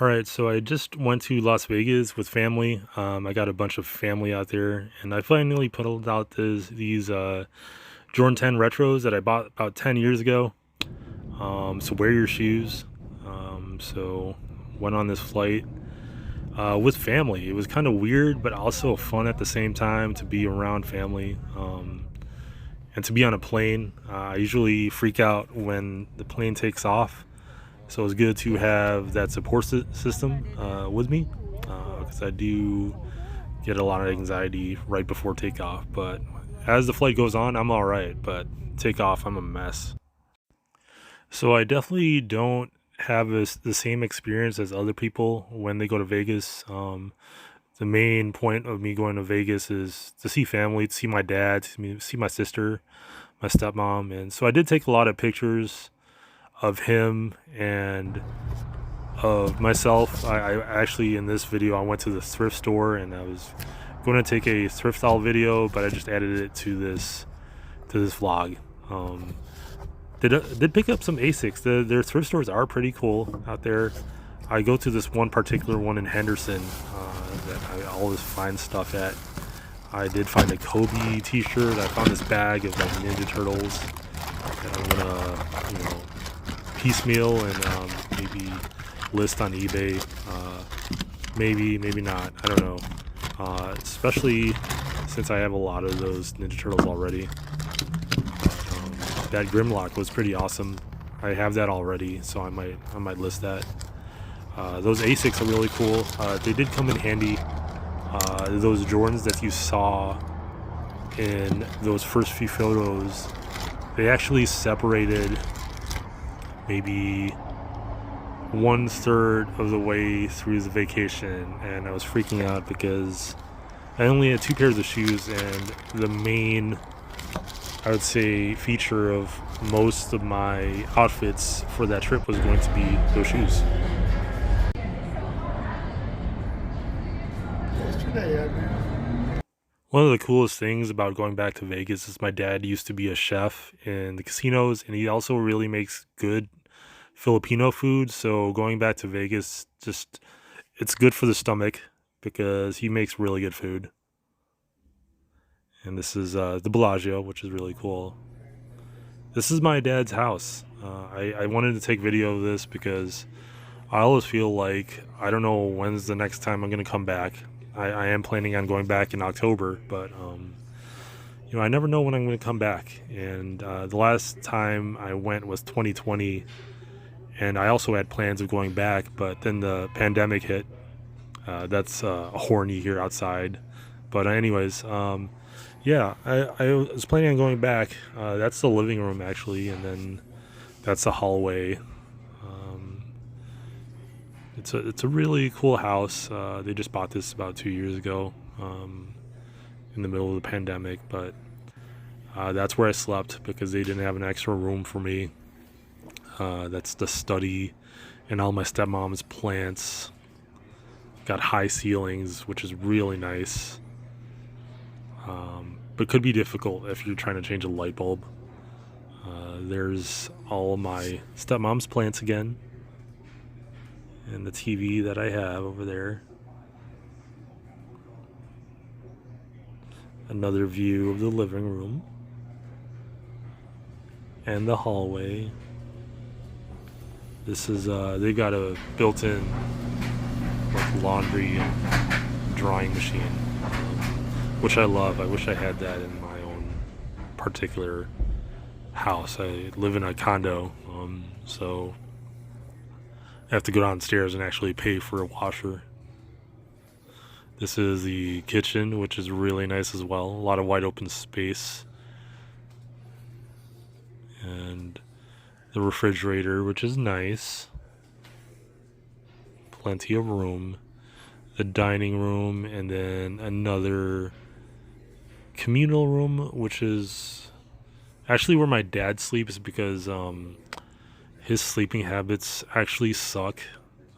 All right, so I just went to Las Vegas with family. I got a bunch of family out there, and I finally pulled out these Jordan 10 retros that I bought about 10 years ago. So wear your shoes. So went on this flight with family. It was kind of weird, but also fun at the same time to be around family and to be on a plane. I usually freak out when the plane takes off, so it's good to have that support system with me because I do get a lot of anxiety right before takeoff. But as the flight goes on, I'm all right. But takeoff, I'm a mess. So I definitely don't have the same experience as other people when they go to Vegas. The main point of me going to Vegas is to see family, to see my dad, see my sister, my stepmom, and so I did take a lot of pictures of him and of myself. I actually, in this video, I went to the thrift store and I was going to take a thrift style video, but I just added it to this vlog. Um, did pick up some Asics. Their thrift stores are pretty cool out there. I go to this one particular one in Henderson that I always find stuff at. I did find a Kobe t-shirt. I found this bag of like Ninja Turtles that I'm gonna, piecemeal and maybe list on eBay. Maybe not. I don't know. Especially since I have a lot of those Ninja Turtles already. That Grimlock was pretty awesome. I have that already, so I might list that. Those Asics are really cool. They did come in handy. Those Jordans that you saw in those first few photos, they actually separated maybe 1/3 of the way through the vacation, and I was freaking out because I only had two pairs of shoes, and the main, I would say, feature of most of my outfits for that trip was going to be those shoes. One of the coolest things about going back to Vegas is my dad used to be a chef in the casinos, and he also really makes good Filipino food. So going back to Vegas, just it's good for the stomach because he makes really good food. And this is the Bellagio, which is really cool. This is my dad's house. I wanted to take video of this because I always feel like I don't know when's the next time I'm going to come back. I am planning on going back in October, but I never know when I'm going to come back. And the last time I went was 2020, and I also had plans of going back, but then the pandemic hit. That's a horn you hear outside. But anyways, I was planning on going back. That's the living room actually, and then that's the hallway. Um, it's a really cool house. They just bought this about 2 years ago, in the middle of the pandemic. But that's where I slept because they didn't have an extra room for me. That's the study, and all my stepmom's plants. Got high ceilings, which is really nice. But could be difficult if you're trying to change a light bulb. There's all of my stepmom's plants again, and the TV that I have over there. Another view of the living room and the hallway. This is they've got a built-in like laundry and drying machine, which I love. I wish I had that in my own particular house. I live in a condo, so I have to go downstairs and actually pay for a washer. This is the kitchen, which is really nice as well. A lot of wide open space. And the refrigerator, which is nice. Plenty of room. The dining room, and then another communal room, which is actually where my dad sleeps because his sleeping habits actually suck.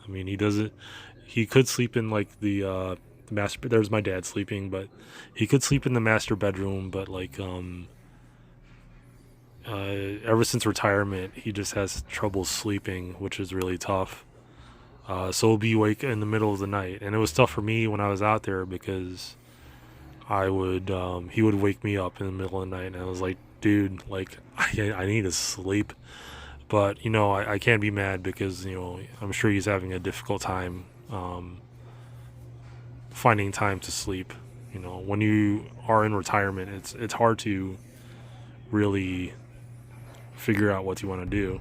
I mean, he could sleep in like the master. There's my dad sleeping, but he could sleep in the master bedroom. But like ever since retirement, he just has trouble sleeping, which is really tough. So we'll be awake in the middle of the night, and it was tough for me when I was out there because he would wake me up in the middle of the night, and I was like, dude, like I need to sleep. But I can't be mad because I'm sure he's having a difficult time finding time to sleep. When you are in retirement, it's hard to really figure out what you want to do.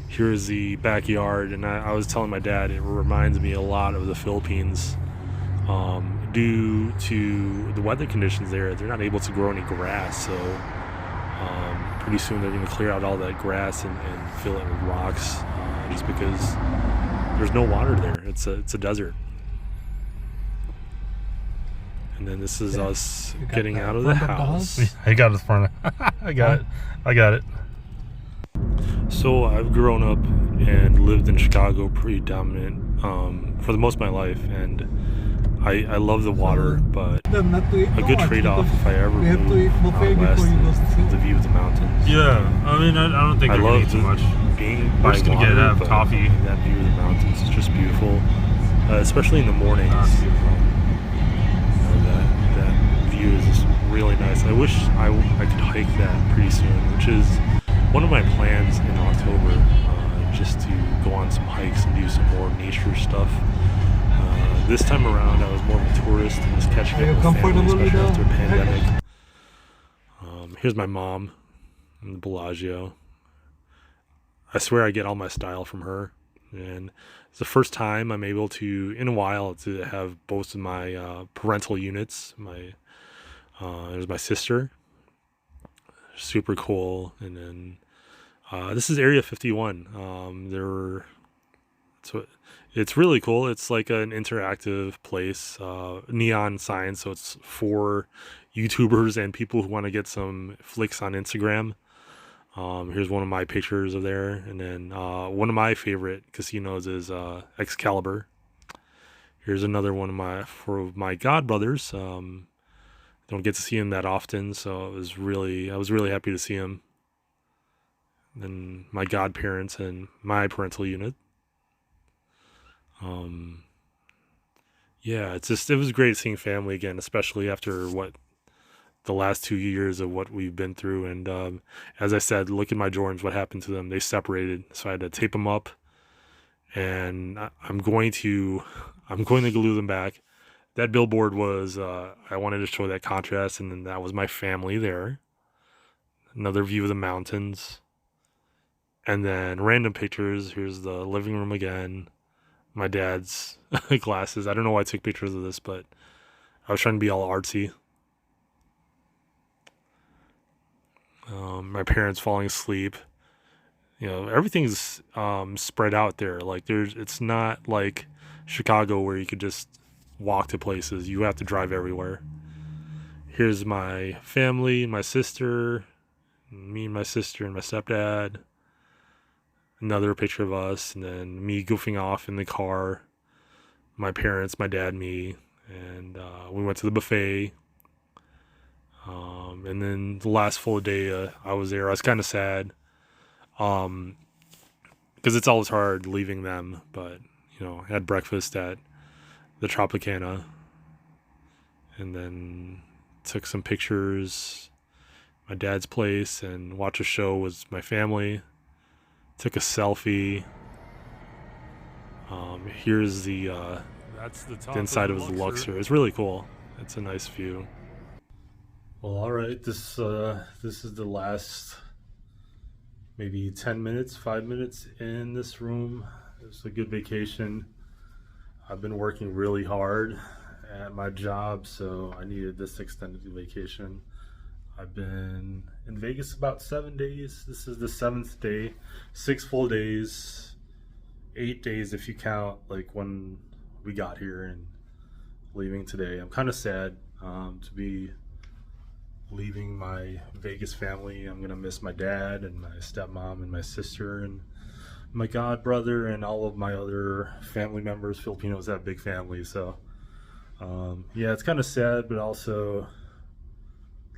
Here's the backyard, and I was telling my dad it reminds me a lot of the Philippines. Due to the weather conditions there, they're not able to grow any grass, so pretty soon they're going to clear out all that grass and fill it with rocks, just because there's no water there. It's a desert. And then this is us getting out of the house. I got it front. I got it. So I've grown up and lived in Chicago pretty dominant for the most of my life, and I love the water, but a good trade-off if I ever move west is the view of the mountains. Yeah, I mean, I don't think I love too much. Being We're by just gonna water, have but coffee. That view of the mountains is just beautiful, especially in the mornings. That view is just really nice. I wish I could hike that pretty soon, which is one of my plans in October, just to go on some hikes and do some more nature stuff. This time around, I was more of a tourist and was catching up with family, especially after a pandemic. Here's my mom in the Bellagio. I swear I get all my style from her, and it's the first time I'm able to, in a while, to have both of my parental units. There's my sister, super cool, and then this is Area 51. It's really cool. It's like an interactive place, neon signs, so it's for YouTubers and people who want to get some flicks on Instagram. Here's one of my pictures of there, and then one of my favorite casinos is Excalibur. Here's another one for my godbrothers. Don't get to see him that often, so I was really happy to see him. And my godparents and my parental unit. Yeah, it was great seeing family again, especially after the last 2 years of what we've been through. And as I said, look at my Jordans, what happened to them. They separated, so I had to tape them up, and I'm going to glue them back. That billboard was I wanted to show that contrast, and then that was my family there. Another view of the mountains, and then random pictures. Here's the living room again. My dad's glasses. I don't know why I took pictures of this, but I was trying to be all artsy. My parents falling asleep. Everything's spread out there. Like it's not like Chicago where you could just walk to places. You have to drive everywhere. Here's my family, my sister, me and my sister and my stepdad. Another picture of us, and then me goofing off in the car. My parents, my dad, me, and we went to the buffet. And then the last full day I was there, I was kind of sad, because it's always hard leaving them. But I had breakfast at the Tropicana, and then took some pictures, my dad's place, and watched a show with my family. Took a selfie. Here's that's the inside of the Luxor. It's really cool. It's a nice view. Well, all right. This is the last maybe 10 minutes, 5 minutes in this room. It's a good vacation. I've been working really hard at my job, so I needed this extended vacation. I've been in Vegas about 7 days. This is the 7th day. 6 full days. 8 days if you count like when we got here and leaving today. I'm kind of sad to be leaving my Vegas family. I'm gonna miss my dad and my stepmom and my sister and my god brother and all of my other family members. Filipinos have big families, so yeah, it's kind of sad, but also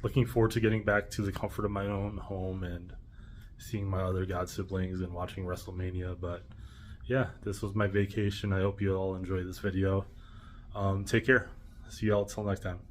looking forward to getting back to the comfort of my own home and seeing my other god siblings and watching WrestleMania. But yeah, this was my vacation. I hope you all enjoy this video. Take care. See you all till next time.